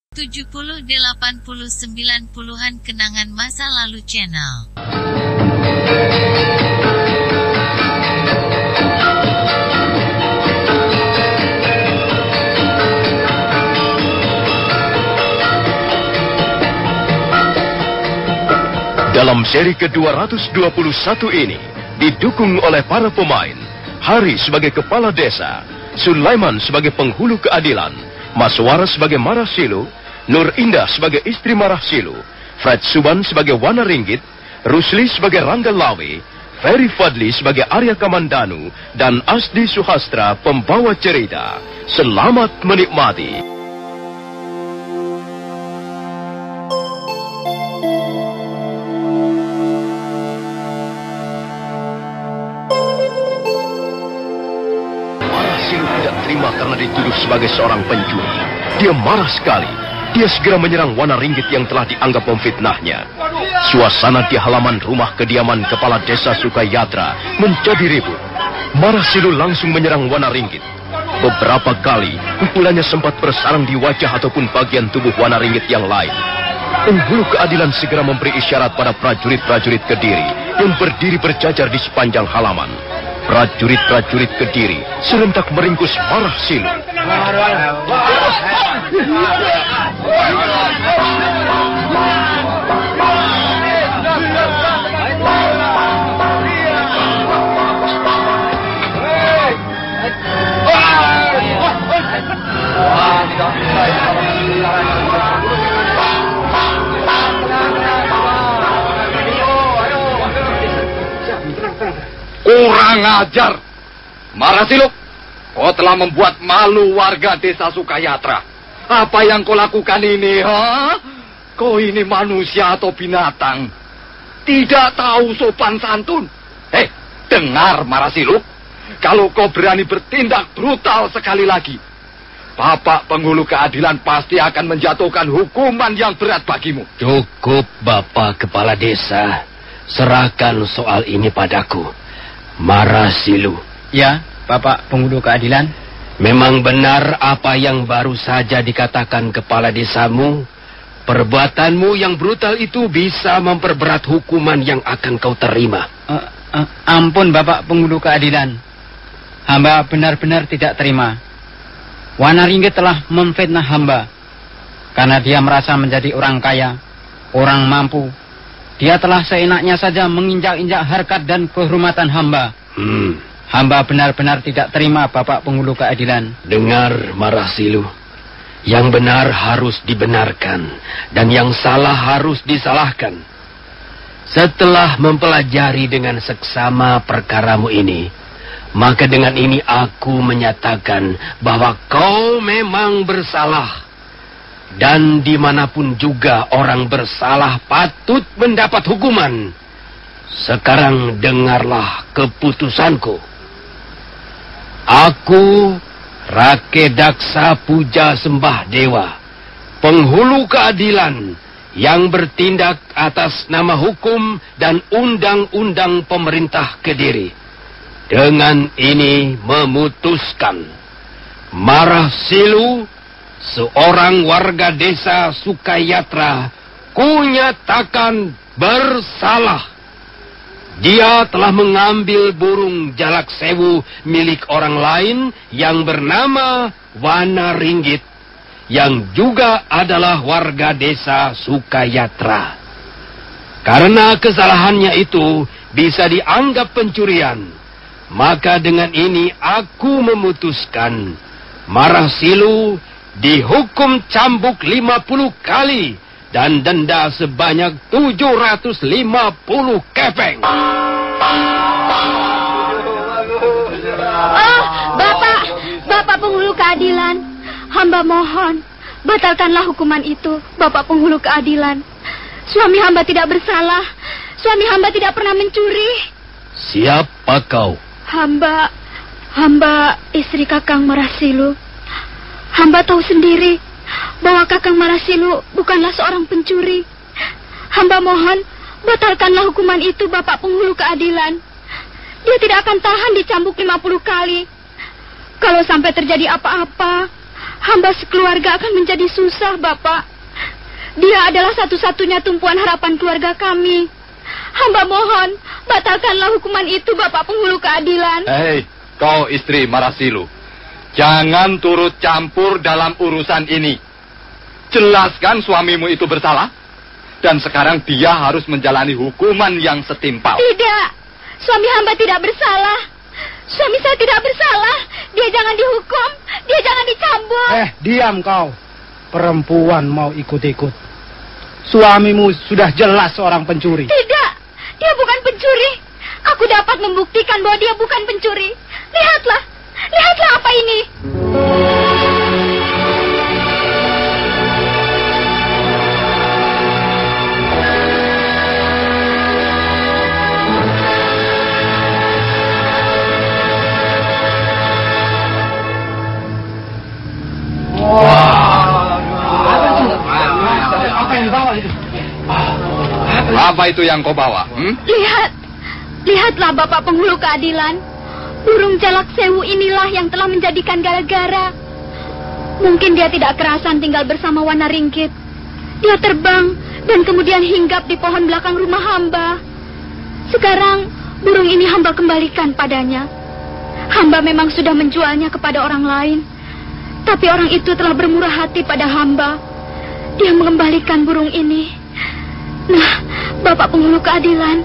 70, 80, 90-an kenangan masa lalu channel. Dalam seri ke-221 ini, didukung oleh para pemain, Hari sebagai kepala desa, Sulaiman sebagai penghulu keadilan, Maswara sebagai Marah Silu, Nur Indah sebagai istri Marah Silu, Fred Suban sebagai Wana Ringgit, Rusli sebagai Rangga Lawe, Ferry Fadli sebagai Arya Kamandanu, dan Asdi Suhastra pembawa cerita. Selamat menikmati. Karena dituduh sebagai seorang pencuri, dia marah sekali. Dia segera menyerang Wana Ringgit yang telah dianggap memfitnahnya. Suasana di halaman rumah kediaman kepala desa Sukayatra menjadi ribut. Marah Silu langsung menyerang Wana Ringgit. Beberapa kali pukulannya sempat bersarang di wajah ataupun bagian tubuh Wana Ringgit yang lain. Penghulu keadilan segera memberi isyarat pada prajurit-prajurit Kediri yang berdiri berjajar di sepanjang halaman. Prajurit-prajurit Kediri serentak meringkus Marah Silu. Kurang ajar, Marah Silu, kau telah membuat malu warga desa Sukayatra. Apa yang kau lakukan ini, ha? Kau ini manusia atau binatang? Tidak tahu sopan santun. Dengar Marah Silu, kalau kau berani bertindak brutal sekali lagi, Bapak penghulu keadilan pasti akan menjatuhkan hukuman yang berat bagimu. Cukup, Bapak Kepala Desa. Serahkan soal ini padaku, Marah Silu. Ya, Bapak penghulu keadilan. Memang benar apa yang baru saja dikatakan kepala desamu. Perbuatanmu yang brutal itu bisa memperberat hukuman yang akan kau terima. Ampun, Bapak penghulu keadilan. Hamba benar-benar tidak terima. Wana Ringgit telah memfitnah hamba. Karena dia merasa menjadi orang kaya, orang mampu. Dia telah seenaknya saja menginjak-injak harkat dan kehormatan hamba. Hamba benar-benar tidak terima, Bapak penghulu keadilan. Dengar, Marah Silu. Yang benar harus dibenarkan, dan yang salah harus disalahkan. Setelah mempelajari dengan seksama perkaramu ini, maka dengan ini aku menyatakan bahwa kau memang bersalah. Dan dimanapun juga orang bersalah patut mendapat hukuman. Sekarang dengarlah keputusanku. Aku, Rakedaksa Puja Sembah Dewa, penghulu keadilan yang bertindak atas nama hukum dan undang-undang pemerintah Kediri, dengan ini memutuskan Marah Silu, seorang warga desa Sukayatra, kunyatakan bersalah. Dia telah mengambil burung jalak sewu milik orang lain yang bernama Wana Ringgit, yang juga adalah warga desa Sukayatra. Karena kesalahannya itu bisa dianggap pencurian, maka dengan ini aku memutuskan Marah Silu dihukum cambuk 50 kali dan denda sebanyak 750 kepeng. Bapak penghulu keadilan, hamba mohon, batalkanlah hukuman itu, Bapak penghulu keadilan. Suami hamba tidak bersalah, suami hamba tidak pernah mencuri. Siapa kau? Hamba istri Kakang Marah Silu. Hamba tahu sendiri bahwa Kakang Marah Silu bukanlah seorang pencuri. Hamba mohon, batalkanlah hukuman itu, Bapak penghulu keadilan. Dia tidak akan tahan dicambuk 50 kali. Kalau sampai terjadi apa-apa, hamba sekeluarga akan menjadi susah, Bapak. Dia adalah satu-satunya tumpuan harapan keluarga kami. Hamba mohon, batalkanlah hukuman itu, Bapak Penghulu Keadilan. Hei, kau istri Marasilu. Jangan turut campur dalam urusan ini. Jelaskan suamimu itu bersalah. Dan sekarang dia harus menjalani hukuman yang setimpal. Tidak, suami hamba tidak bersalah. Suami saya tidak bersalah. Dia jangan dihukum, dia jangan dicambuk. Diam kau. Perempuan mau ikut-ikut. Suamimu sudah jelas seorang pencuri. Tidak, dia bukan pencuri. Aku dapat membuktikan bahwa dia bukan pencuri. Lihatlah, lihatlah apa ini. Apa itu yang kau bawa? Lihatlah Bapak Penghulu Keadilan. Burung jalak sewu inilah yang telah menjadikan gara-gara. Mungkin dia tidak kerasan tinggal bersama Wanaringgit. Dia terbang dan kemudian hinggap di pohon belakang rumah hamba. Sekarang burung ini hamba kembalikan padanya. Hamba memang sudah menjualnya kepada orang lain. Tapi orang itu telah bermurah hati pada hamba. Dia mengembalikan burung ini. Nah, Bapak Penghulu Keadilan,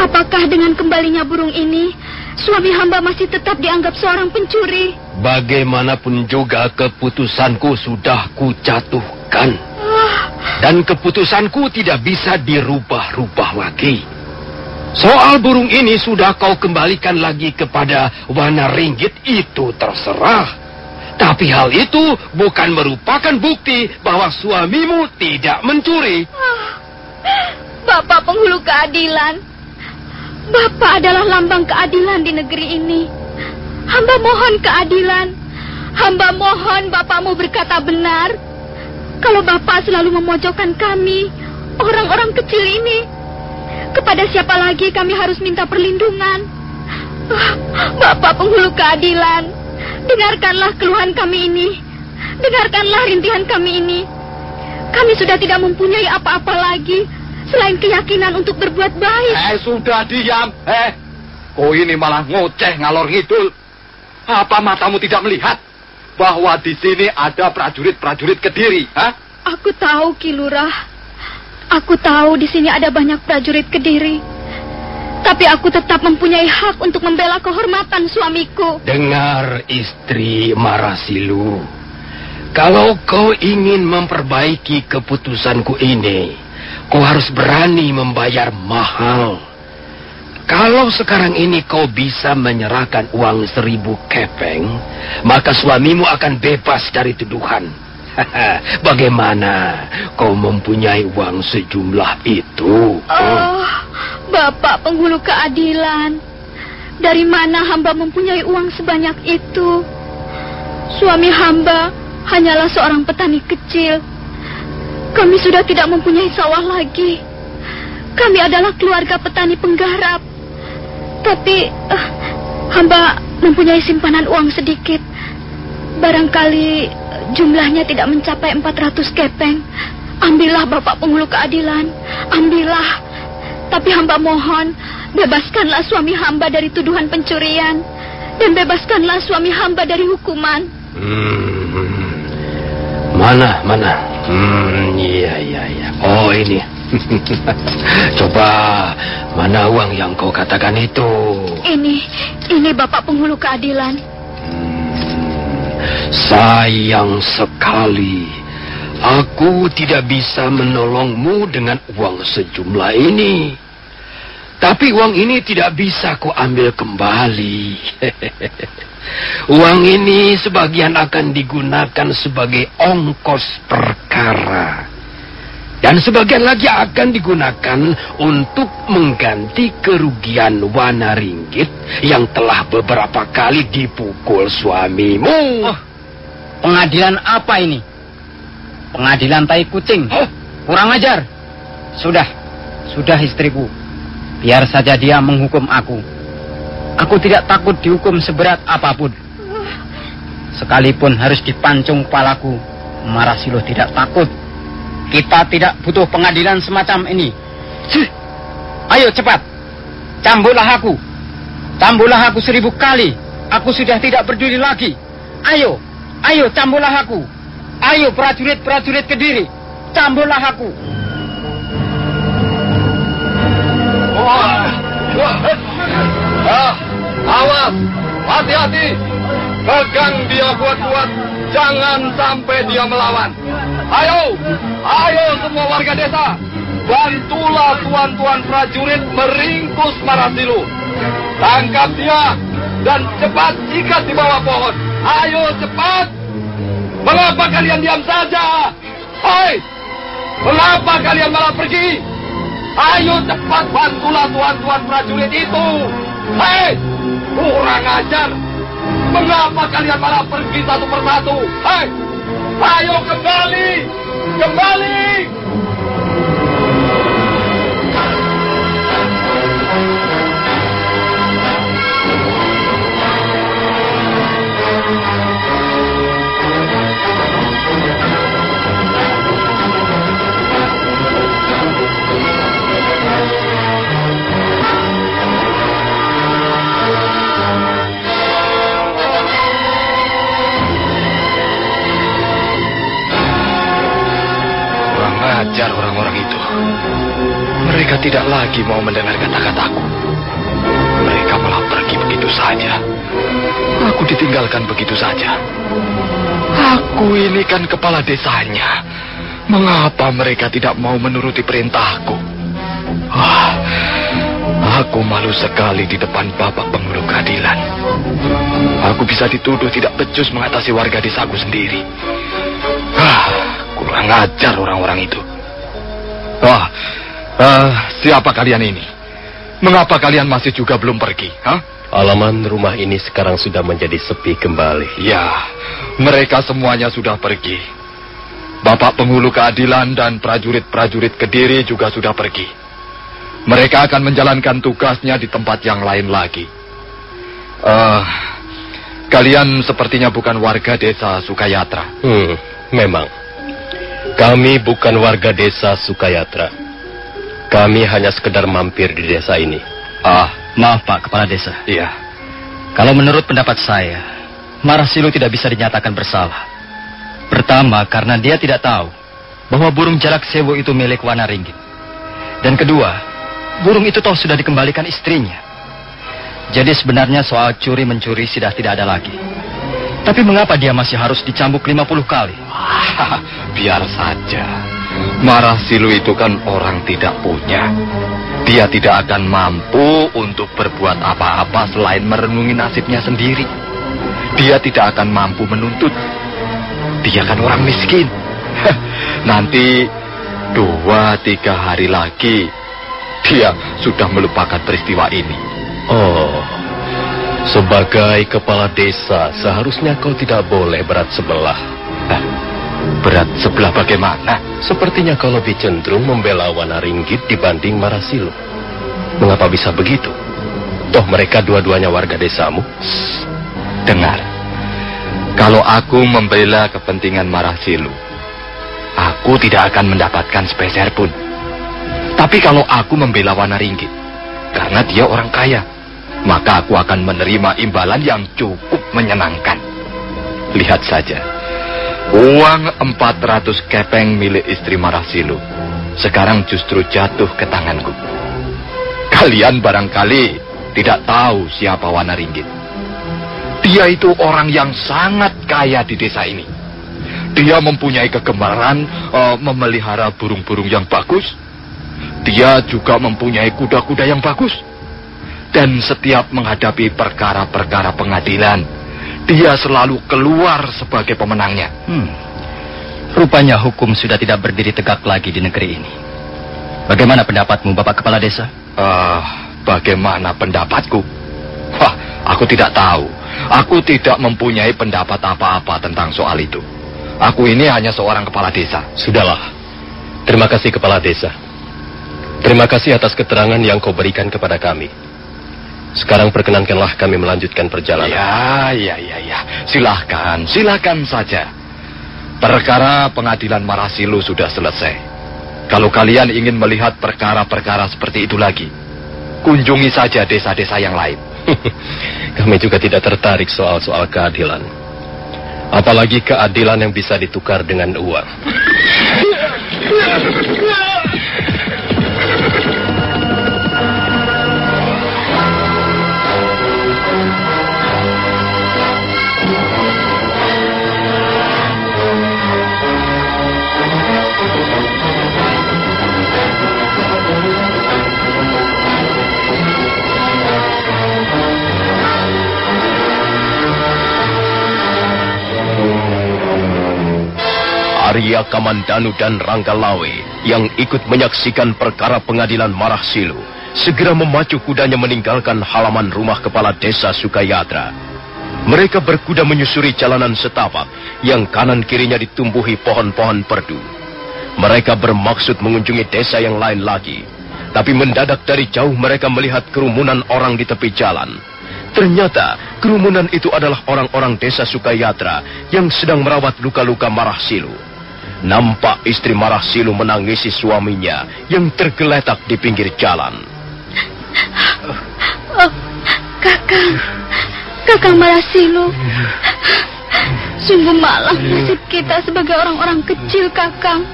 apakah dengan kembalinya burung ini, suami hamba masih tetap dianggap seorang pencuri? Bagaimanapun juga keputusanku sudah kujatuhkan. Dan keputusanku tidak bisa dirubah-rubah lagi. Soal burung ini sudah kau kembalikan lagi kepada Wanaringgit, itu terserah. Tapi hal itu bukan merupakan bukti bahwa suamimu tidak mencuri. Bapak Penghulu Keadilan, Bapak adalah lambang keadilan di negeri ini. Hamba mohon keadilan. Hamba mohon Bapakmu berkata benar. Kalau Bapak selalu memojokkan kami, orang-orang kecil ini, kepada siapa lagi kami harus minta perlindungan? Bapak Penghulu Keadilan, dengarkanlah keluhan kami ini. Dengarkanlah rintihan kami ini. Kami sudah tidak mempunyai apa-apa lagi selain keyakinan untuk berbuat baik. Sudah diam. Kau ini malah ngoceh ngalor ngidul. Apa matamu tidak melihat bahwa di sini ada prajurit-prajurit Kediri? Aku tahu, Ki Lurah. Aku tahu di sini ada banyak prajurit Kediri. Tapi aku tetap mempunyai hak untuk membela kehormatan suamiku. Dengar, istri Marasilu. Kalau kau ingin memperbaiki keputusanku ini, kau harus berani membayar mahal. Kalau sekarang ini kau bisa menyerahkan uang 1000 kepeng, maka suamimu akan bebas dari tuduhan. Bagaimana kau mempunyai uang sejumlah itu? Bapak Penghulu Keadilan, dari mana hamba mempunyai uang sebanyak itu? Suami hamba hanyalah seorang petani kecil. Kami sudah tidak mempunyai sawah lagi. Kami adalah keluarga petani penggarap. Tapi hamba mempunyai simpanan uang sedikit. Barangkali jumlahnya tidak mencapai 400 kepeng. Ambillah Bapak Penghulu Keadilan. Ambillah. Tapi hamba mohon, bebaskanlah suami hamba dari tuduhan pencurian. Dan bebaskanlah suami hamba dari hukuman. Mana? Iya. Oh, ini. Coba, mana uang yang kau katakan itu? Ini Bapak Penghulu Keadilan. Sayang sekali. Aku tidak bisa menolongmu dengan uang sejumlah ini. Tapi uang ini tidak bisa ku ambil kembali. Uang ini sebagian akan digunakan sebagai ongkos perkara. Dan sebagian lagi akan digunakan untuk mengganti kerugian Wanaringgit yang telah beberapa kali dipukul suamimu. Pengadilan apa ini? Pengadilan tai kucing. Kurang ajar. Sudah istriku. Biar saja dia menghukum aku. Aku tidak takut dihukum seberat apapun. Sekalipun harus dipancung kepalaku, Marasiluh tidak takut. Kita tidak butuh pengadilan semacam ini. Ayo cepat, cambuklah aku. Cambuklah aku 1000 kali. Aku sudah tidak peduli lagi. Ayo, cambuklah aku. Ayo prajurit-prajurit Kediri, cambuklah aku. Awas, hati-hati. Pegang dia kuat-kuat, jangan sampai dia melawan. Ayo semua warga desa, bantulah tuan-tuan prajurit meringkus Marasiluh. Tangkap dia dan cepat ikat di bawah pohon. Ayo cepat. Mengapa kalian diam saja? Hei, mengapa kalian malah pergi? Ayo cepat bantulah tuan-tuan prajurit itu. Hei, kurang ajar. Mengapa kalian malah pergi satu persatu? Hei, ayo kembali. Ajar orang-orang itu. Mereka tidak lagi mau mendengar kata-kataku. Mereka malah pergi begitu saja. Aku ditinggalkan begitu saja. Aku ini kan kepala desanya. Mengapa mereka tidak mau menuruti perintahku? Aku malu sekali di depan Bapak Penghulu Keadilan. Aku bisa dituduh tidak becus mengatasi warga desaku sendiri. Kurang ajar orang-orang itu. Siapa kalian ini? Mengapa kalian masih juga belum pergi? Halaman rumah ini sekarang sudah menjadi sepi kembali. Ya, mereka semuanya sudah pergi. Bapak Penghulu Keadilan dan prajurit-prajurit Kediri juga sudah pergi. Mereka akan menjalankan tugasnya di tempat yang lain lagi. Kalian sepertinya bukan warga desa Sukayatra. Memang. Kami bukan warga desa Sukayatra. Kami hanya sekedar mampir di desa ini. Maaf Pak Kepala Desa. Iya. Kalau menurut pendapat saya, Marasiluh tidak bisa dinyatakan bersalah. Pertama, karena dia tidak tahu bahwa burung jalak sewu itu milik Wanaringgit. Dan kedua, burung itu toh sudah dikembalikan istrinya. Jadi sebenarnya soal curi-mencuri sudah tidak ada lagi. Tapi mengapa dia masih harus dicambuk 50 kali? Biar saja. Marasiluh itu kan orang tidak punya. Dia tidak akan mampu untuk berbuat apa-apa selain merenungi nasibnya sendiri. Dia tidak akan mampu menuntut. Dia kan orang miskin. Nanti 2-3 hari lagi dia sudah melupakan peristiwa ini. Sebagai kepala desa, seharusnya kau tidak boleh berat sebelah. Berat sebelah bagaimana? Sepertinya kau lebih cenderung membela Wanaringgit dibanding Marasiluh. Mengapa bisa begitu? Toh mereka dua-duanya warga desamu. Dengar. Kalau aku membela kepentingan Marasiluh, aku tidak akan mendapatkan sepeser pun. Tapi kalau aku membela Wanaringgit, karena dia orang kaya, maka aku akan menerima imbalan yang cukup menyenangkan. Lihat saja. Uang 400 kepeng milik istri Marasiluh sekarang justru jatuh ke tanganku. Kalian barangkali tidak tahu siapa Wanaringgit. Dia itu orang yang sangat kaya di desa ini. Dia mempunyai kegemaran memelihara burung-burung yang bagus. Dia juga mempunyai kuda-kuda yang bagus. Dan setiap menghadapi perkara-perkara pengadilan, dia selalu keluar sebagai pemenangnya. Rupanya hukum sudah tidak berdiri tegak lagi di negeri ini. Bagaimana pendapatmu, Bapak Kepala Desa? Bagaimana pendapatku? Aku tidak tahu. Aku tidak mempunyai pendapat apa-apa tentang soal itu. Aku ini hanya seorang kepala desa. Sudahlah. Terima kasih Kepala Desa. Terima kasih atas keterangan yang kau berikan kepada kami. Sekarang perkenankanlah kami melanjutkan perjalanan. Ya. Silahkan saja. Perkara pengadilan Marasilu sudah selesai. Kalau kalian ingin melihat perkara-perkara seperti itu lagi, kunjungi saja desa-desa yang lain. Kami juga tidak tertarik soal-soal keadilan. Apalagi keadilan yang bisa ditukar dengan uang. Arya Kamandanu dan Ranggalawe yang ikut menyaksikan perkara pengadilan Marasilu segera memacu kudanya meninggalkan halaman rumah kepala desa Sukayatra. Mereka berkuda menyusuri jalanan setapak yang kanan kirinya ditumbuhi pohon-pohon perdu. Mereka bermaksud mengunjungi desa yang lain lagi, tapi mendadak dari jauh mereka melihat kerumunan orang di tepi jalan. Ternyata kerumunan itu adalah orang-orang desa Sukayatra yang sedang merawat luka-luka Marasilu. Nampak istri Marasilu menangisi suaminya yang tergeletak di pinggir jalan. Kakang Marasilu. Sungguh malang nasib kita sebagai orang-orang kecil, Kakang.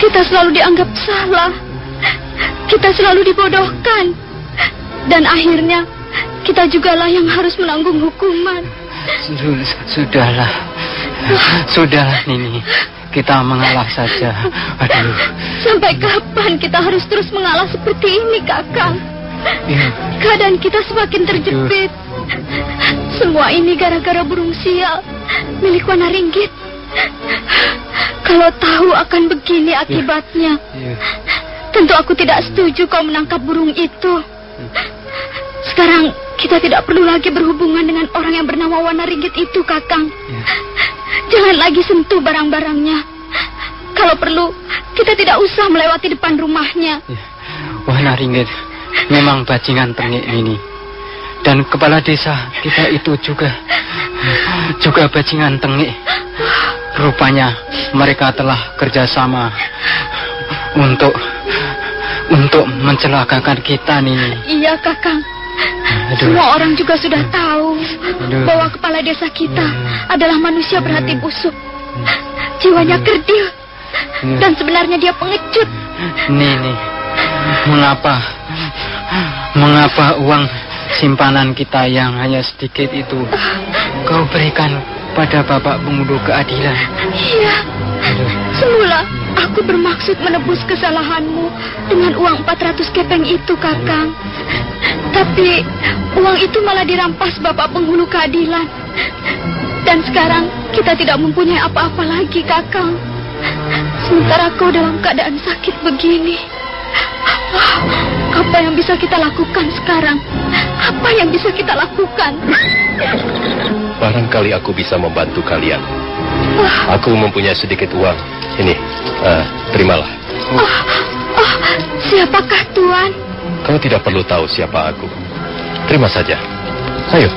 Kita selalu dianggap salah. Kita selalu dibodohkan. Dan akhirnya kita jugalah yang harus menanggung hukuman. Sudahlah Nini. Kita mengalah saja. Aduh. Sampai kapan kita harus terus mengalah seperti ini, Kakang? Keadaan kita semakin terjepit. Semua ini gara-gara burung sial milik Wanaringgit. Kalau tahu akan begini akibatnya, tentu aku tidak setuju kau menangkap burung itu. Sekarang kita tidak perlu lagi berhubungan dengan orang yang bernama Wanaringgit itu, Kakang. Jangan lagi sentuh barang-barangnya. Kalau perlu, kita tidak usah melewati depan rumahnya. Wanaringgit memang bajingan tengik ini. Dan kepala desa kita itu juga bajingan tengik. Rupanya mereka telah kerjasama untuk mencelakakan kita, Nini. Iya, Kakang. Semua orang juga sudah tahu bahwa kepala desa kita adalah manusia berhati busuk. Jiwanya kerdil. Dan sebenarnya dia pengecut. Nini, mengapa uang simpanan kita yang hanya sedikit itu kau berikan pada Bapak Pengunduh Keadilan? Iya. Semula aku bermaksud menebus kesalahanmu dengan uang 400 kepeng itu, Kakang. Tapi uang itu malah dirampas Bapak Penghulu Keadilan. Dan sekarang kita tidak mempunyai apa-apa lagi, Kakang. Sementara kau dalam keadaan sakit begini. Apa yang bisa kita lakukan sekarang? Apa yang bisa kita lakukan? Barangkali aku bisa membantu kalian. Aku mempunyai sedikit uang. Ini, terimalah. Siapakah Tuan? Kau tidak perlu tahu siapa aku. Terima saja. Ayo,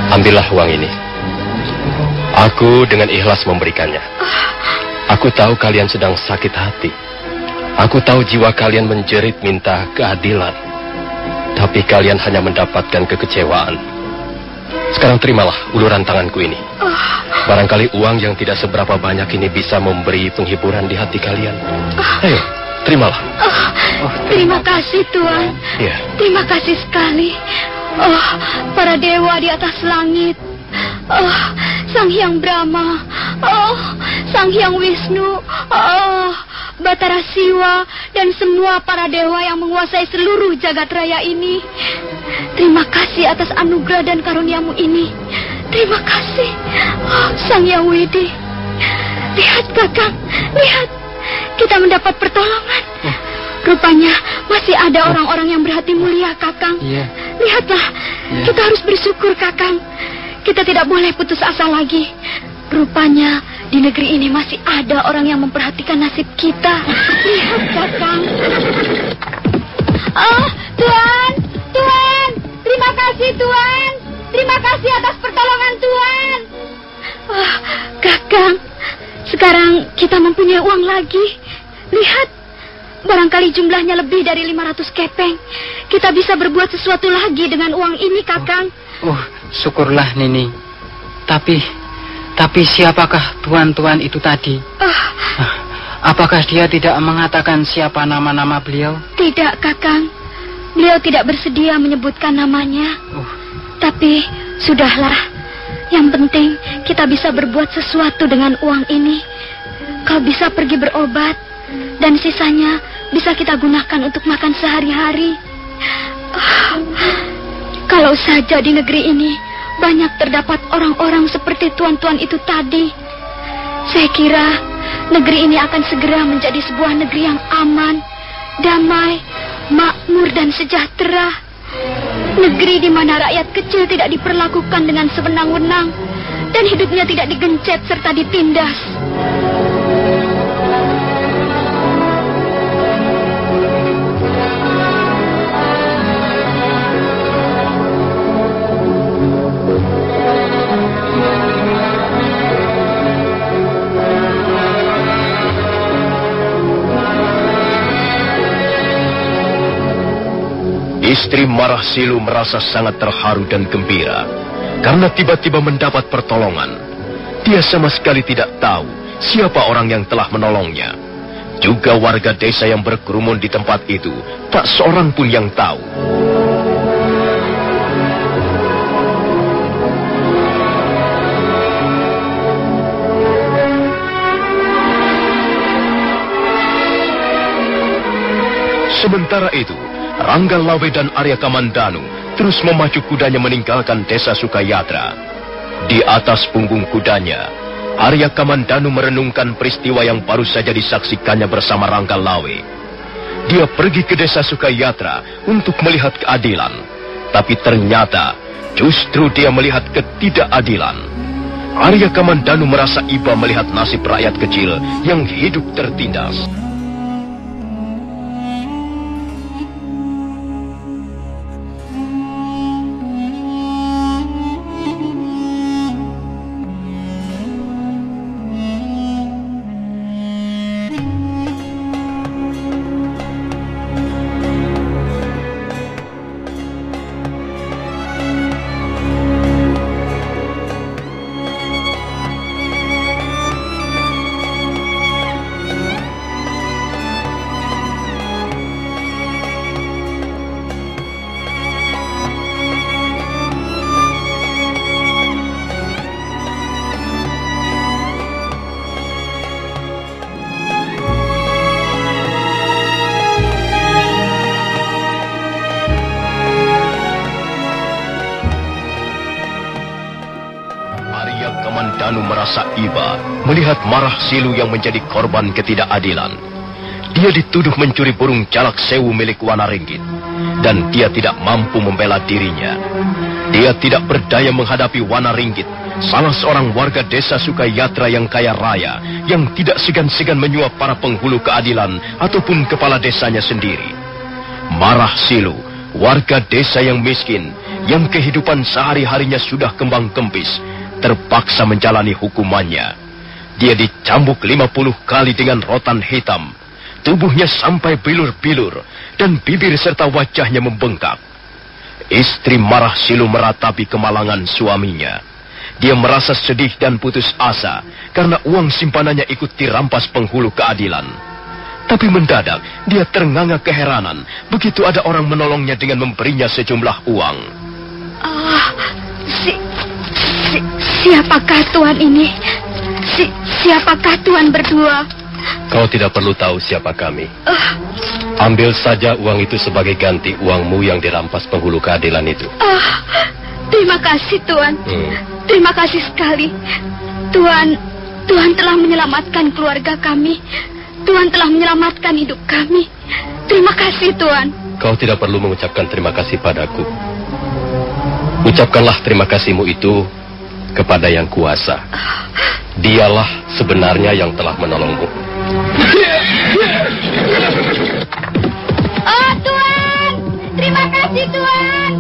ambillah uang ini. Aku dengan ikhlas memberikannya. Aku tahu kalian sedang sakit hati. Aku tahu jiwa kalian menjerit minta keadilan. Tapi kalian hanya mendapatkan kekecewaan. Sekarang terimalah uluran tanganku ini. Barangkali uang yang tidak seberapa banyak ini bisa memberi penghiburan di hati kalian. Ayo, terimalah. Terima kasih, Tuan. Ya. Terima kasih sekali. Para dewa di atas langit. Sang Hyang Brahma. Sang Hyang Wisnu. Batara Siwa dan semua para dewa yang menguasai seluruh jagat raya ini. Terima kasih atas anugerah dan karuniamu ini. Terima kasih, Sang Hyang Widi. Lihat, Kakang, lihat. Kita mendapat pertolongan. Rupanya masih ada orang-orang yang berhati mulia, Kakang. Lihatlah, kita harus bersyukur, Kakang. Kita tidak boleh putus asa lagi. Rupanya di negeri ini masih ada orang yang memperhatikan nasib kita. Lihat, Kakang. Tuan, Tuan. Terima kasih, Tuan. Terima kasih atas pertolongan Tuan. Oh, Kakang, sekarang kita mempunyai uang lagi. Lihat, barangkali jumlahnya lebih dari 500 kepeng. Kita bisa berbuat sesuatu lagi dengan uang ini, Kakang. Syukurlah, Nini. Tapi siapakah tuan-tuan itu tadi? Apakah dia tidak mengatakan siapa nama-nama beliau? Tidak, Kakang. Beliau tidak bersedia menyebutkan namanya. Tapi, sudahlah. Yang penting, kita bisa berbuat sesuatu dengan uang ini. Kau bisa pergi berobat, dan sisanya bisa kita gunakan untuk makan sehari-hari. Kalau saja di negeri ini banyak terdapat orang-orang seperti tuan-tuan itu tadi, saya kira negeri ini akan segera menjadi sebuah negeri yang aman, damai, makmur dan sejahtera. Negeri di mana rakyat kecil tidak diperlakukan dengan sewenang-wenang dan hidupnya tidak digencet serta ditindas. Istri Marah Silu merasa sangat terharu dan gembira karena tiba-tiba mendapat pertolongan. Dia sama sekali tidak tahu siapa orang yang telah menolongnya. Juga warga desa yang berkerumun di tempat itu, tak seorang pun yang tahu. Sementara itu, Rangga Lawe dan Arya Kamandanu terus memacu kudanya meninggalkan desa Sukayatra. Di atas punggung kudanya, Arya Kamandanu merenungkan peristiwa yang baru saja disaksikannya bersama Rangga Lawe. Dia pergi ke desa Sukayatra untuk melihat keadilan, tapi ternyata justru dia melihat ketidakadilan. Arya Kamandanu merasa iba melihat nasib rakyat kecil yang hidup tertindas. Kamandanu merasa iba melihat Marah Silu yang menjadi korban ketidakadilan. Dia dituduh mencuri burung jalak sewu milik Wanaringgit, dan dia tidak mampu membela dirinya. Dia tidak berdaya menghadapi Wanaringgit, salah seorang warga desa Sukayatra yang kaya raya, yang tidak segan-segan menyuap para penghulu keadilan ataupun kepala desanya sendiri. Marah Silu, warga desa yang miskin, yang kehidupan sehari-harinya sudah kembang kempis, terpaksa menjalani hukumannya. Dia dicambuk 50 kali dengan rotan hitam. Tubuhnya sampai bilur-bilur dan bibir serta wajahnya membengkak. Istri Marah Silu meratapi kemalangan suaminya. Dia merasa sedih dan putus asa karena uang simpanannya ikut dirampas penghulu keadilan. Tapi mendadak dia ternganga keheranan begitu ada orang menolongnya dengan memberinya sejumlah uang. Siapakah Tuan ini? Siapakah Tuan berdua? Kau tidak perlu tahu siapa kami. Ambil saja uang itu sebagai ganti uangmu yang dirampas penghulu keadilan itu. Terima kasih Tuan. Terima kasih sekali. Tuan telah menyelamatkan keluarga kami. Tuan telah menyelamatkan hidup kami. Terima kasih Tuan. Kau tidak perlu mengucapkan terima kasih padaku. Ucapkanlah terima kasihmu itu kepada Yang Kuasa. Dialah sebenarnya yang telah menolongmu. Oh Tuan, terima kasih Tuan.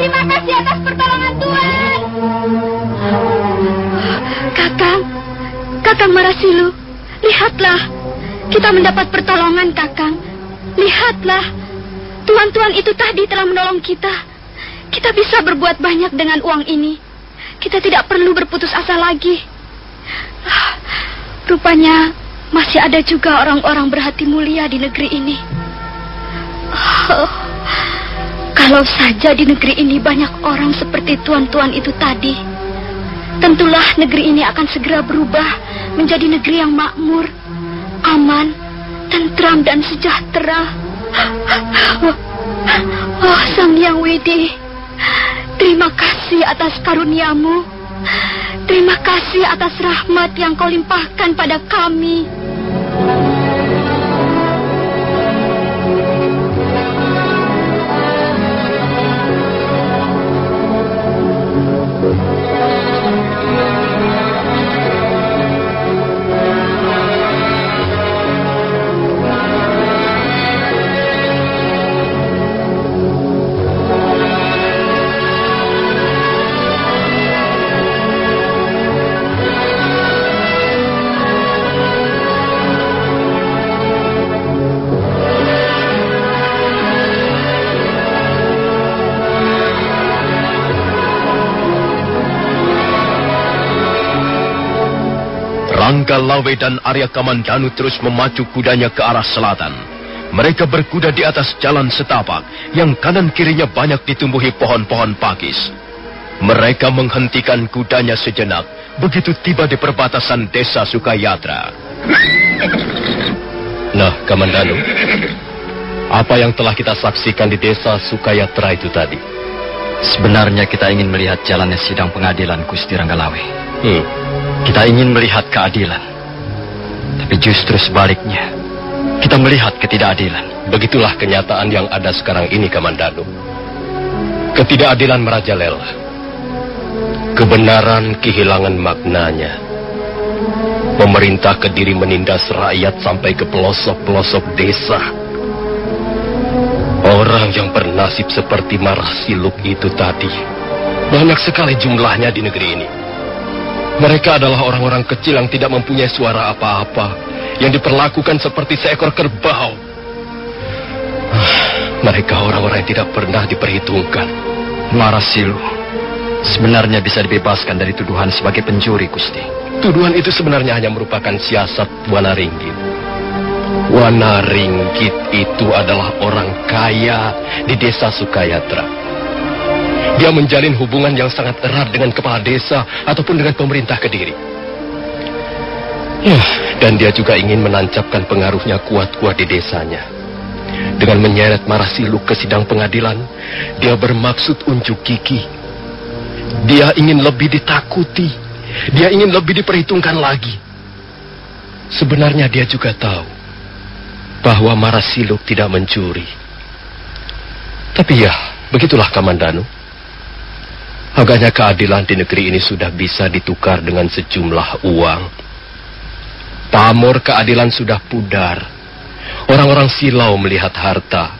Terima kasih atas pertolongan Tuan. Kakang Marasilu, lihatlah. Kita mendapat pertolongan, Kakang. Lihatlah. Tuan-tuan itu tadi telah menolong kita. Kita bisa berbuat banyak dengan uang ini. Kita tidak perlu berputus asa lagi. Rupanya masih ada juga orang-orang berhati mulia di negeri ini. Kalau saja di negeri ini banyak orang seperti tuan-tuan itu tadi, tentulah negeri ini akan segera berubah menjadi negeri yang makmur, aman, tentram dan sejahtera. Oh, Sang Hyang Widi, terima kasih atas karuniamu. Terima kasih atas rahmat yang kau limpahkan pada kami. Rangga Lawe dan Arya Kamandanu terus memacu kudanya ke arah selatan. Mereka berkuda di atas jalan setapak yang kanan kirinya banyak ditumbuhi pohon-pohon pakis. Mereka menghentikan kudanya sejenak begitu tiba di perbatasan desa Sukayatra. Nah, Kamandanu, apa yang telah kita saksikan di desa Sukayatra itu tadi? Sebenarnya kita ingin melihat jalannya sidang pengadilan Gusti Ranggalawe. Kita ingin melihat keadilan. Tapi justru sebaliknya, kita melihat ketidakadilan. Begitulah kenyataan yang ada sekarang ini, Kamandanu. Ketidakadilan merajalela. Kebenaran kehilangan maknanya. Pemerintah Kediri menindas rakyat sampai ke pelosok-pelosok desa. Orang yang bernasib seperti Marasiluk itu tadi banyak sekali jumlahnya di negeri ini. Mereka adalah orang-orang kecil yang tidak mempunyai suara apa-apa, yang diperlakukan seperti seekor kerbau. Mereka orang-orang yang tidak pernah diperhitungkan. Marasilu sebenarnya bisa dibebaskan dari tuduhan sebagai pencuri, Gusti. Tuduhan itu sebenarnya hanya merupakan siasat Wanaringgit. Wanaringgit itu adalah orang kaya di desa Sukayatra. Dia menjalin hubungan yang sangat erat dengan kepala desa ataupun dengan pemerintah Kediri. Dan dia juga ingin menancapkan pengaruhnya kuat-kuat di desanya. Dengan menyeret Marasiluk ke sidang pengadilan, dia bermaksud unjuk gigi. Dia ingin lebih ditakuti. Dia ingin lebih diperhitungkan lagi. Sebenarnya dia juga tahu bahwa Marasiluk tidak mencuri. Tapi ya, begitulah Kamandanu. Agaknya keadilan di negeri ini sudah bisa ditukar dengan sejumlah uang. Pamor keadilan sudah pudar. Orang-orang silau melihat harta,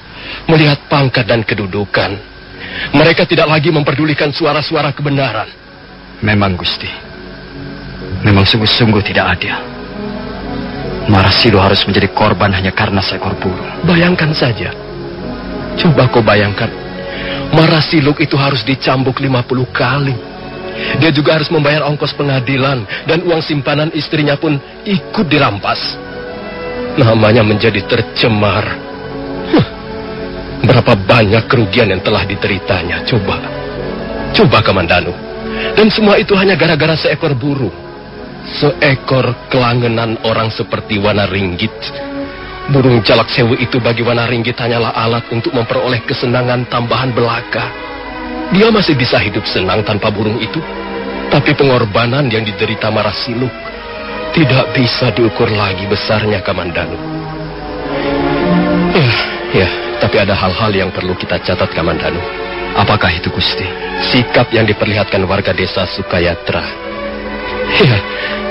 melihat pangkat dan kedudukan. Mereka tidak lagi memperdulikan suara-suara kebenaran. Memang, Gusti. Memang sungguh-sungguh tidak adil. Marasilu harus menjadi korban hanya karena seekor burung. Bayangkan saja. Coba kau bayangkan. Marasiluk itu harus dicambuk 50 kali. Dia juga harus membayar ongkos pengadilan dan uang simpanan istrinya pun ikut dirampas. Namanya menjadi tercemar. Berapa banyak kerugian yang telah diteritanya, coba. Coba Kamandanu. Dan semua itu hanya gara-gara seekor burung. Seekor kelangenan orang seperti Wanaringgit. Burung Jalak Sewu itu bagi Wanaringgit hanyalah alat untuk memperoleh kesenangan tambahan belaka. Dia masih bisa hidup senang tanpa burung itu. Tapi pengorbanan yang diderita Marasiluk tidak bisa diukur lagi besarnya, Kamandanu. Ya, tapi ada hal-hal yang perlu kita catat, Kamandanu. Apakah itu, Gusti? Sikap yang diperlihatkan warga desa Sukayatra. Ya,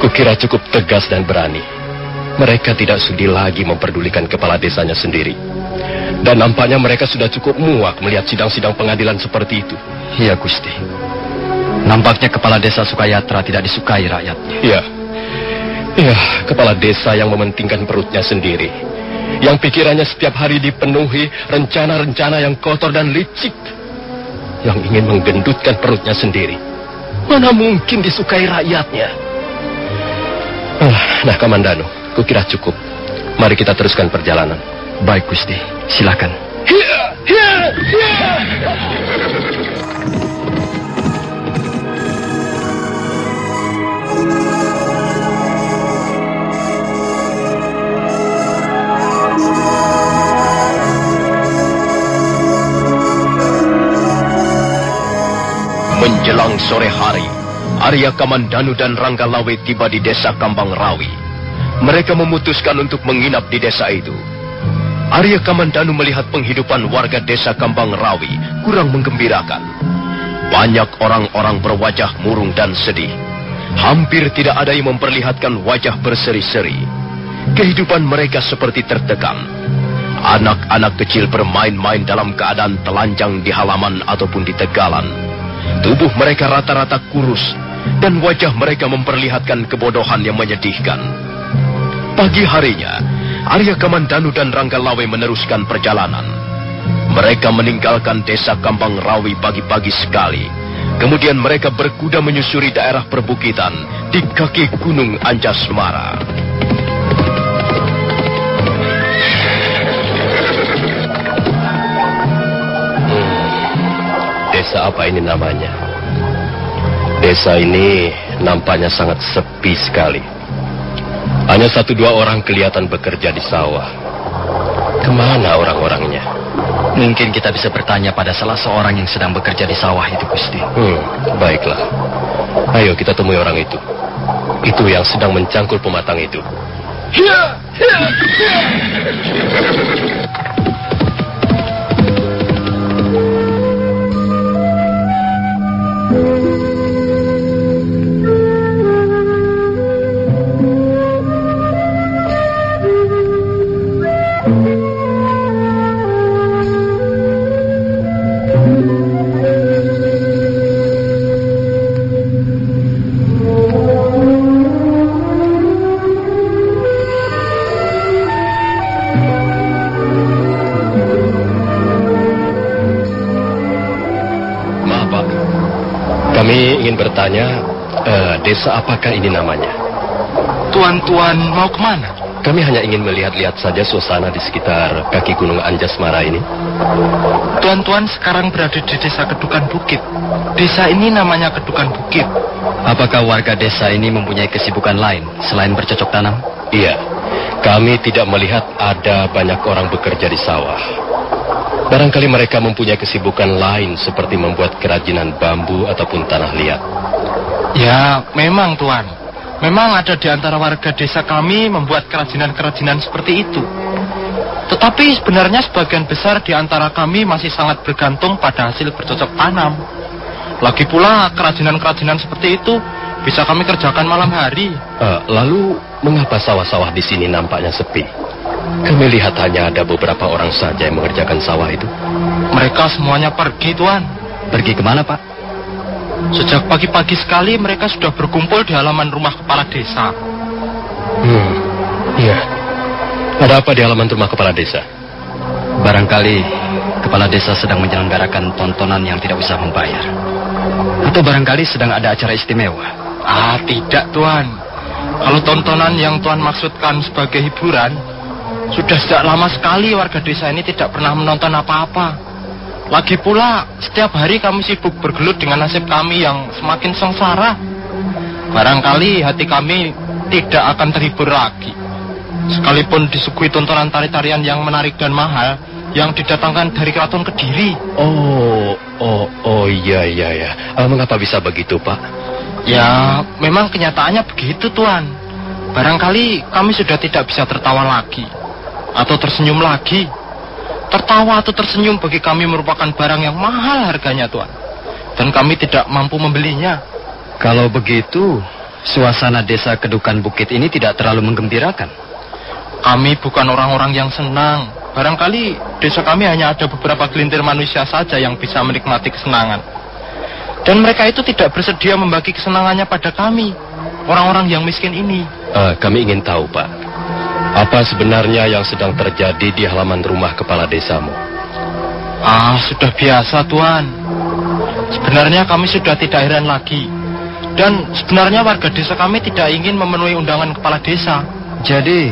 kukira cukup tegas dan berani. Mereka tidak sudi lagi memperdulikan kepala desanya sendiri. Dan nampaknya mereka sudah cukup muak melihat sidang-sidang pengadilan seperti itu. Iya, Gusti. Nampaknya kepala desa Sukayatra tidak disukai rakyatnya. Iya. Ya, kepala desa yang mementingkan perutnya sendiri. Yang pikirannya setiap hari dipenuhi rencana-rencana yang kotor dan licik. Yang ingin menggendutkan perutnya sendiri. Mana mungkin disukai rakyatnya? Nah, Kamandanu, kukira cukup. Mari kita teruskan perjalanan. Baik, Gusti. Silakan. Menjelang sore hari, Arya Kamandanu dan Ranggalawe tiba di desa Kambang Rawi. Mereka memutuskan untuk menginap di desa itu. Arya Kamandanu melihat penghidupan warga desa Kambang Rawi kurang menggembirakan. Banyak orang-orang berwajah murung dan sedih. Hampir tidak ada yang memperlihatkan wajah berseri-seri. Kehidupan mereka seperti tertekan. Anak-anak kecil bermain-main dalam keadaan telanjang di halaman ataupun di tegalan. Tubuh mereka rata-rata kurus, dan wajah mereka memperlihatkan kebodohan yang menyedihkan. Pagi harinya, Arya Kamandanu dan Ranggalawe meneruskan perjalanan. Mereka meninggalkan desa Kambang Rawi pagi-pagi sekali. Kemudian mereka berkuda menyusuri daerah perbukitan di kaki Gunung Anjasmara. Desa apa ini namanya? Desa ini nampaknya sangat sepi sekali. Hanya 1-2 orang kelihatan bekerja di sawah. Kemana orang-orangnya? Mungkin kita bisa bertanya pada salah seorang yang sedang bekerja di sawah itu, Gusti. Baiklah. Ayo kita temui orang itu. Itu yang sedang mencangkul pematang itu. Kami ingin bertanya, desa apakah ini namanya? Tuan-tuan mau kemana? Kami hanya ingin melihat-lihat saja suasana di sekitar kaki Gunung Anjasmara ini. Tuan-tuan sekarang berada di desa Kedukan Bukit. Desa ini namanya Kedukan Bukit. Apakah warga desa ini mempunyai kesibukan lain selain bercocok tanam? Iya, kami tidak melihat ada banyak orang bekerja di sawah. Barangkali mereka mempunyai kesibukan lain seperti membuat kerajinan bambu ataupun tanah liat. Ya, memang Tuan. Memang ada di antara warga desa kami membuat kerajinan-kerajinan seperti itu. Tetapi sebenarnya sebagian besar di antara kami masih sangat bergantung pada hasil bercocok tanam. Lagi pula kerajinan-kerajinan seperti itu bisa kami kerjakan malam hari. Lalu mengapa sawah-sawah di sini nampaknya sepi? Kami lihat hanya ada beberapa orang saja yang mengerjakan sawah itu. Mereka semuanya pergi, Tuan. Pergi kemana, Pak? Sejak pagi-pagi sekali mereka sudah berkumpul di halaman rumah kepala desa. Iya. Ada apa di halaman rumah kepala desa? Barangkali kepala desa sedang menyelenggarakan tontonan yang tidak usah membayar. Atau barangkali sedang ada acara istimewa. Tidak, Tuan. Kalau tontonan yang Tuan maksudkan sebagai hiburan, sudah sejak lama sekali warga desa ini tidak pernah menonton apa-apa. Lagi pula, setiap hari kami sibuk bergelut dengan nasib kami yang semakin sengsara. Barangkali hati kami tidak akan terhibur lagi. Sekalipun disuguhi tontonan tari-tarian yang menarik dan mahal, yang didatangkan dari Keraton Kediri. Iya. Mengapa bisa begitu, Pak? Ya, memang kenyataannya begitu, Tuan. Barangkali kami sudah tidak bisa tertawa lagi. Atau tersenyum lagi. Tertawa atau tersenyum bagi kami merupakan barang yang mahal harganya, Tuan. Dan kami tidak mampu membelinya. Kalau begitu, suasana desa Kedukan Bukit ini tidak terlalu menggembirakan. Kami bukan orang-orang yang senang barangkali desa kami hanya ada beberapa gelintir manusia saja yang bisa menikmati kesenangan. Dan mereka itu tidak bersedia membagi kesenangannya pada kami, orang-orang yang miskin ini. Kami ingin tahu, Pak, apa sebenarnya yang sedang terjadi di halaman rumah kepala desamu? Sudah biasa, Tuan. Sebenarnya kami sudah tidak heran lagi. Dan sebenarnya warga desa kami tidak ingin memenuhi undangan kepala desa. Jadi,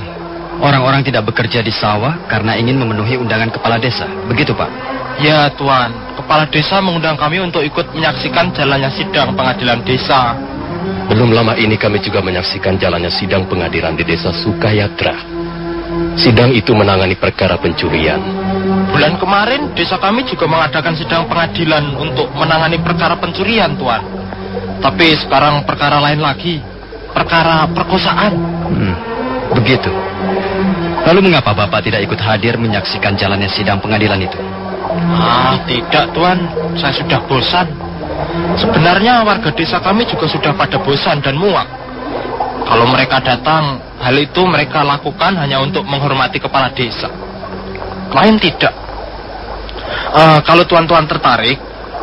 orang-orang tidak bekerja di sawah karena ingin memenuhi undangan kepala desa, begitu, Pak? Ya, Tuan. Kepala desa mengundang kami untuk ikut menyaksikan jalannya sidang pengadilan desa. Belum lama ini kami juga menyaksikan jalannya sidang pengadilan di desa Sukayatra. Sidang itu menangani perkara pencurian. Bulan kemarin, desa kami juga mengadakan sidang pengadilan untuk menangani perkara pencurian, Tuan. Tapi sekarang perkara lain lagi, perkara perkosaan. Begitu. Lalu mengapa Bapak tidak ikut hadir menyaksikan jalannya sidang pengadilan itu? Tidak, Tuan. Saya sudah bosan. Sebenarnya warga desa kami juga sudah pada bosan dan muak. Kalau mereka datang, hal itu mereka lakukan hanya untuk menghormati kepala desa. Lain tidak. Kalau Tuan-Tuan tertarik,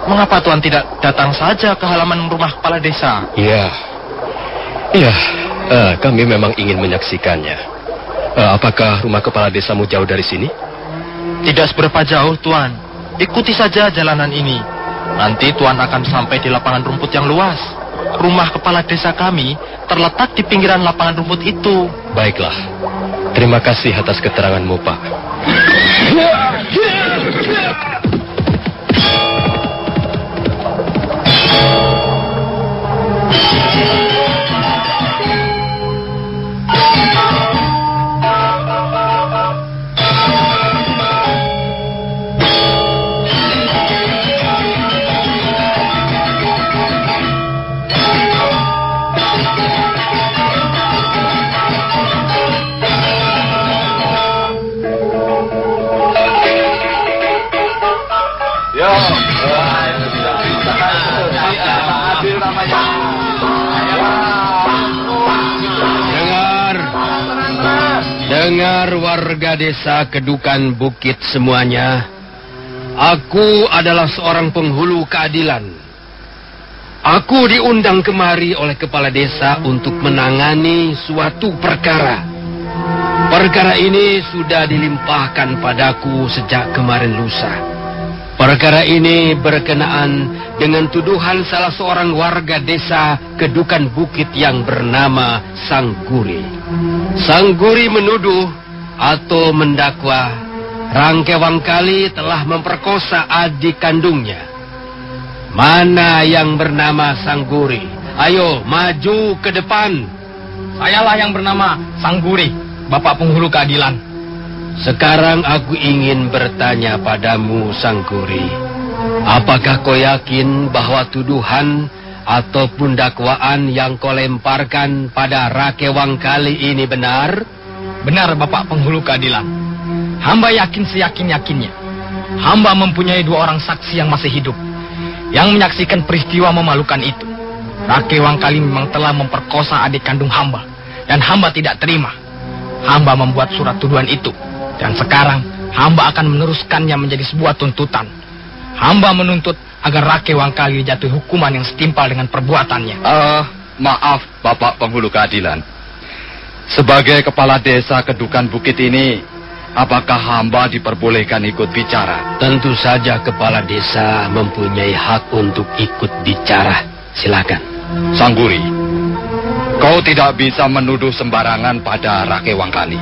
mengapa Tuan tidak datang saja ke halaman rumah kepala desa? Iya, kami memang ingin menyaksikannya. Apakah rumah kepala desamu jauh dari sini? Tidak seberapa jauh, Tuan. Ikuti saja jalanan ini. Nanti Tuan akan sampai di lapangan rumput yang luas. Rumah kepala desa kami terletak di pinggiran lapangan rumput itu. Baiklah. Terima kasih atas keteranganmu, Pak. Dengar warga desa Kedukan Bukit semuanya. Aku adalah seorang penghulu keadilan. Aku diundang kemari oleh kepala desa untuk menangani suatu perkara. Perkara ini sudah dilimpahkan padaku sejak kemarin lusa. Perkara ini berkenaan dengan tuduhan salah seorang warga desa Kedukan Bukit yang bernama Sangguri. Sangguri menuduh atau mendakwa Rangke Wangkali telah memperkosa adik kandungnya. Mana yang bernama Sangguri? Ayo maju ke depan. Sayalah yang bernama Sangguri, Bapak Penghulu Keadilan. Sekarang aku ingin bertanya padamu, Sangguri. Apakah kau yakin bahwa tuduhan ataupun dakwaan yang kau lemparkan pada Rake Wangkali ini benar? Benar, Bapak Penghulu Keadilan. Hamba yakin seyakin-yakinnya. Hamba mempunyai 2 orang saksi yang masih hidup, yang menyaksikan peristiwa memalukan itu. Rake Wangkali memang telah memperkosa adik kandung hamba, dan hamba tidak terima. Hamba membuat surat tuduhan itu. Dan sekarang, hamba akan meneruskannya menjadi sebuah tuntutan. Hamba menuntut agar Rake Wangkali dijatuhi hukuman yang setimpal dengan perbuatannya. Maaf, Bapak Penghulu Keadilan. Sebagai kepala desa Kedukan Bukit ini, apakah hamba diperbolehkan ikut bicara? Tentu saja kepala desa mempunyai hak untuk ikut bicara. Silakan. Sangguri, kau tidak bisa menuduh sembarangan pada Rake Wangkali.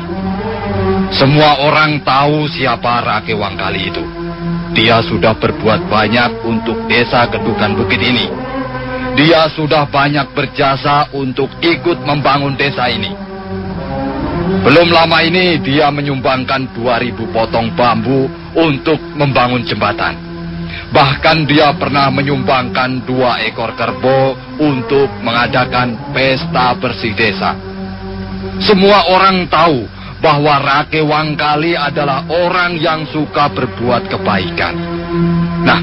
Semua orang tahu siapa Rake Wangkali itu. Dia sudah berbuat banyak untuk desa Kedukan Bukit ini. Dia sudah banyak berjasa untuk ikut membangun desa ini. Belum lama ini dia menyumbangkan 2.000 potong bambu untuk membangun jembatan. Bahkan dia pernah menyumbangkan 2 ekor kerbau untuk mengadakan pesta bersih desa. Semua orang tahu bahwa Rake Wangkali adalah orang yang suka berbuat kebaikan. Nah,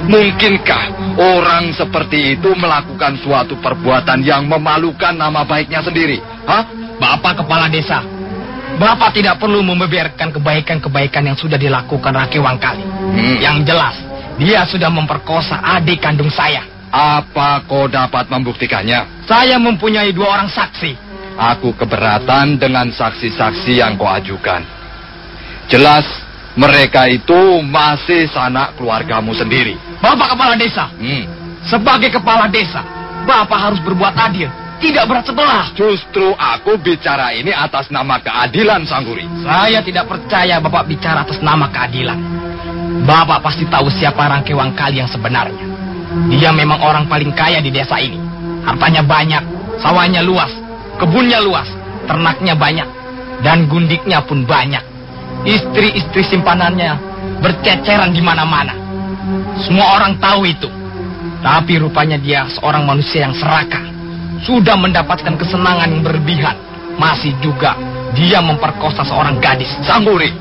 mungkinkah orang seperti itu melakukan suatu perbuatan yang memalukan nama baiknya sendiri? Bapak Kepala Desa, Bapak tidak perlu membeberkan kebaikan-kebaikan yang sudah dilakukan Rake Wangkali. Yang jelas, dia sudah memperkosa adik kandung saya. Apa kau dapat membuktikannya? Saya mempunyai 2 orang saksi. Aku keberatan dengan saksi-saksi yang kau ajukan. Jelas, mereka itu masih sanak keluargamu sendiri. Bapak Kepala Desa, sebagai Kepala Desa, Bapak harus berbuat adil. Tidak berat sebelah. Justru aku bicara ini atas nama keadilan, Sangguri. Saya tidak percaya Bapak bicara atas nama keadilan. Bapak pasti tahu siapa Rangke Wangkali yang sebenarnya. Dia memang orang paling kaya di desa ini. Hartanya banyak, sawahnya luas, kebunnya luas, ternaknya banyak, dan gundiknya pun banyak. Istri-istri simpanannya berceceran di mana-mana. Semua orang tahu itu. Tapi rupanya dia seorang manusia yang serakah. Sudah mendapatkan kesenangan yang berlebihan. Masih juga dia memperkosa seorang gadis. Sangguri,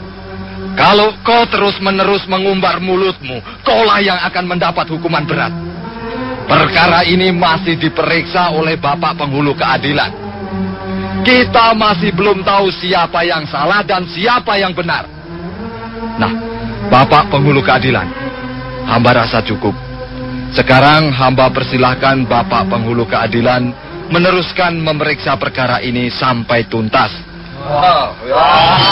kalau kau terus-menerus mengumbar mulutmu, kaulah yang akan mendapat hukuman berat. Perkara ini masih diperiksa oleh Bapak Penghulu Keadilan. Kita masih belum tahu siapa yang salah dan siapa yang benar. Nah, Bapak Penghulu Keadilan, hamba rasa cukup. Sekarang hamba persilahkan Bapak Penghulu Keadilan meneruskan memeriksa perkara ini sampai tuntas. Tenang.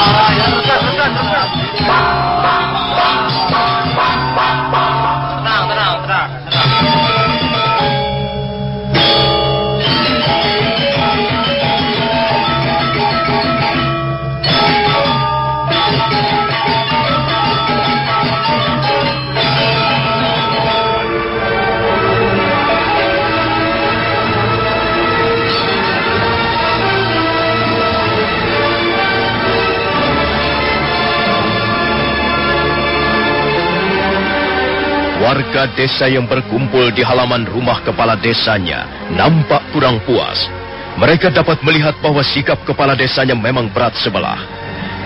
Warga desa yang berkumpul di halaman rumah kepala desanya nampak kurang puas. Mereka dapat melihat bahwa sikap kepala desanya memang berat sebelah.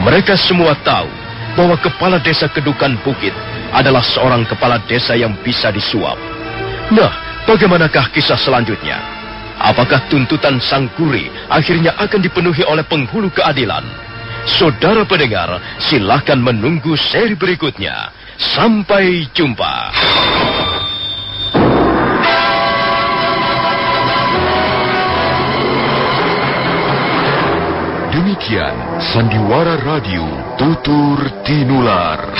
Mereka semua tahu bahwa kepala desa Kedukan Bukit adalah seorang kepala desa yang bisa disuap. Nah, bagaimanakah kisah selanjutnya? Apakah tuntutan Sangguri akhirnya akan dipenuhi oleh penghulu keadilan? Saudara pendengar, silakan menunggu seri berikutnya. Sampai jumpa. Demikian Sandiwara Radio Tutur Tinular.